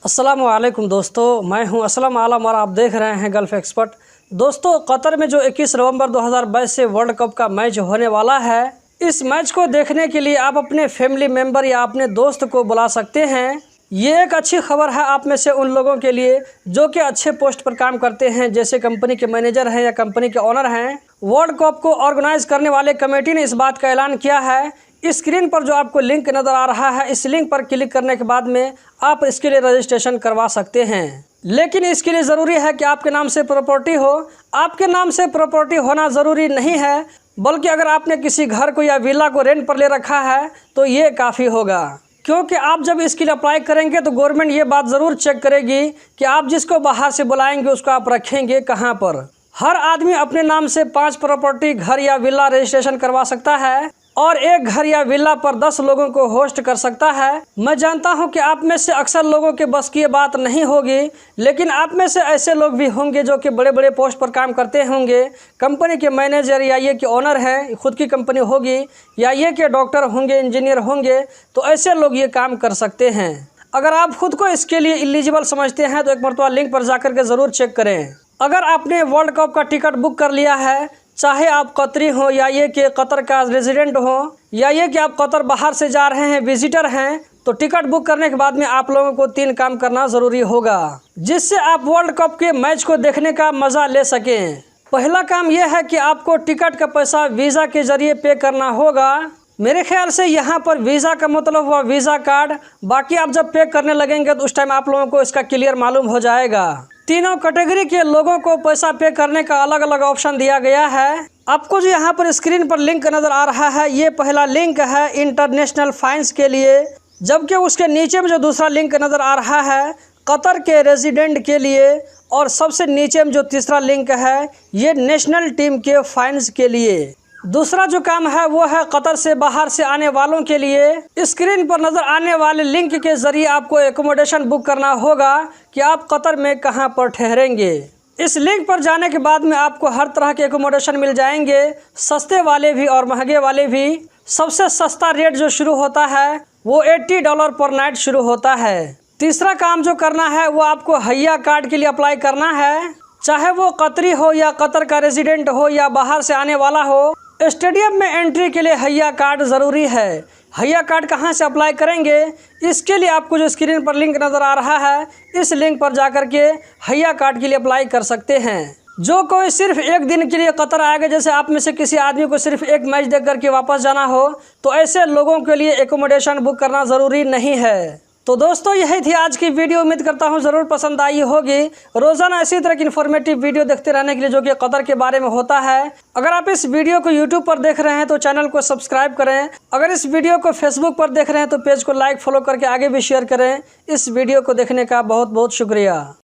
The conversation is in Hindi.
अस्सलामुअलैकुम दोस्तों, मैं हूं असलम आलम और आप देख रहे हैं गल्फ़ एक्सपर्ट। दोस्तों, कतर में जो 21 नवंबर 2022 से वर्ल्ड कप का मैच होने वाला है, इस मैच को देखने के लिए आप अपने फैमिली मेम्बर या अपने दोस्त को बुला सकते हैं। ये एक अच्छी खबर है आप में से उन लोगों के लिए जो कि अच्छे पोस्ट पर काम करते हैं, जैसे कंपनी के मैनेजर हैं या कंपनी के ओनर हैं। वर्ल्ड कप को ऑर्गेनाइज करने वाले कमेटी ने इस बात का ऐलान किया है। स्क्रीन पर जो आपको लिंक नज़र आ रहा है, इस लिंक पर क्लिक करने के बाद में आप इसके लिए रजिस्ट्रेशन करवा सकते हैं। लेकिन इसके लिए ज़रूरी है कि आपके नाम से प्रॉपर्टी हो। आपके नाम से प्रॉपर्टी होना ज़रूरी नहीं है, बल्कि अगर आपने किसी घर को या विला को रेंट पर ले रखा है तो ये काफ़ी होगा। क्योंकि आप जब इसके लिए अप्लाई करेंगे तो गवर्नमेंट ये बात ज़रूर चेक करेगी कि आप जिसको बाहर से बुलाएंगे उसको आप रखेंगे कहाँ पर। हर आदमी अपने नाम से 5 प्रॉपर्टी, घर या विला रजिस्ट्रेशन करवा सकता है और एक घर या विला पर 10 लोगों को होस्ट कर सकता है। मैं जानता हूं कि आप में से अक्सर लोगों के बस की ये बात नहीं होगी, लेकिन आप में से ऐसे लोग भी होंगे जो कि बड़े बड़े पोस्ट पर काम करते होंगे, कंपनी के मैनेजर या ये कि ओनर है, खुद की कंपनी होगी, या ये कि डॉक्टर होंगे, इंजीनियर होंगे, तो ऐसे लोग ये काम कर सकते हैं। अगर आप खुद को इसके लिए एलिजिबल समझते हैं तो एक मरतबा लिंक पर जाकर के ज़रूर चेक करें। अगर आपने वर्ल्ड कप का टिकट बुक कर लिया है, चाहे आप कतरी हो या ये कि कतर का रेजिडेंट हो या ये कि आप कतर बाहर से जा रहे हैं, विजिटर हैं, तो टिकट बुक करने के बाद में आप लोगों को 3 काम करना ज़रूरी होगा, जिससे आप वर्ल्ड कप के मैच को देखने का मज़ा ले सकें। पहला काम यह है कि आपको टिकट का पैसा वीज़ा के ज़रिए पे करना होगा। मेरे ख्याल से यहाँ पर वीज़ा का मतलब हुआ वीज़ा कार्ड। बाकी आप जब पे करने लगेंगे तो उस टाइम आप लोगों को इसका क्लियर मालूम हो जाएगा। तीनों कैटेगरी के लोगों को पैसा पे करने का अलग अलग ऑप्शन दिया गया है। आपको जो यहाँ पर स्क्रीन पर लिंक नज़र आ रहा है, ये पहला लिंक है इंटरनेशनल फाइन्स के लिए, जबकि उसके नीचे में जो दूसरा लिंक नज़र आ रहा है कतर के रेजिडेंट के लिए, और सबसे नीचे में जो तीसरा लिंक है ये नेशनल टीम के फाइन्स के लिए। दूसरा जो काम है वो है कतर से बाहर से आने वालों के लिए। स्क्रीन पर नज़र आने वाले लिंक के ज़रिए आपको एकोमोडेशन बुक करना होगा कि आप कतर में कहां पर ठहरेंगे। इस लिंक पर जाने के बाद में आपको हर तरह के एकोमोडेशन मिल जाएंगे, सस्ते वाले भी और महंगे वाले भी। सबसे सस्ता रेट जो शुरू होता है वो $80 पर नाइट शुरू होता है। तीसरा काम जो करना है वो आपको हैया कार्ड के लिए अप्लाई करना है। चाहे वो कतरी हो या कतर का रेजिडेंट हो या बाहर से आने वाला हो, स्टेडियम में एंट्री के लिए हैया कार्ड ज़रूरी है। हैया कार्ड कहां से अप्लाई करेंगे, इसके लिए आपको जो स्क्रीन पर लिंक नज़र आ रहा है, इस लिंक पर जाकर के हैया कार्ड के लिए अप्लाई कर सकते हैं। जो कोई सिर्फ एक दिन के लिए कतर आएगा, जैसे आप में से किसी आदमी को सिर्फ एक मैच देख करके वापस जाना हो, तो ऐसे लोगों के लिए एकोमोडेशन बुक करना ज़रूरी नहीं है। तो दोस्तों, यही थी आज की वीडियो। उम्मीद करता हूँ ज़रूर पसंद आई होगी। रोज़ाना इसी तरह की इन्फॉर्मेटिव वीडियो देखते रहने के लिए जो कि कतर के बारे में होता है। अगर आप इस वीडियो को यूट्यूब पर देख रहे हैं तो चैनल को सब्सक्राइब करें। अगर इस वीडियो को फेसबुक पर देख रहे हैं तो पेज को लाइक फॉलो करके आगे भी शेयर करें। इस वीडियो को देखने का बहुत बहुत शुक्रिया।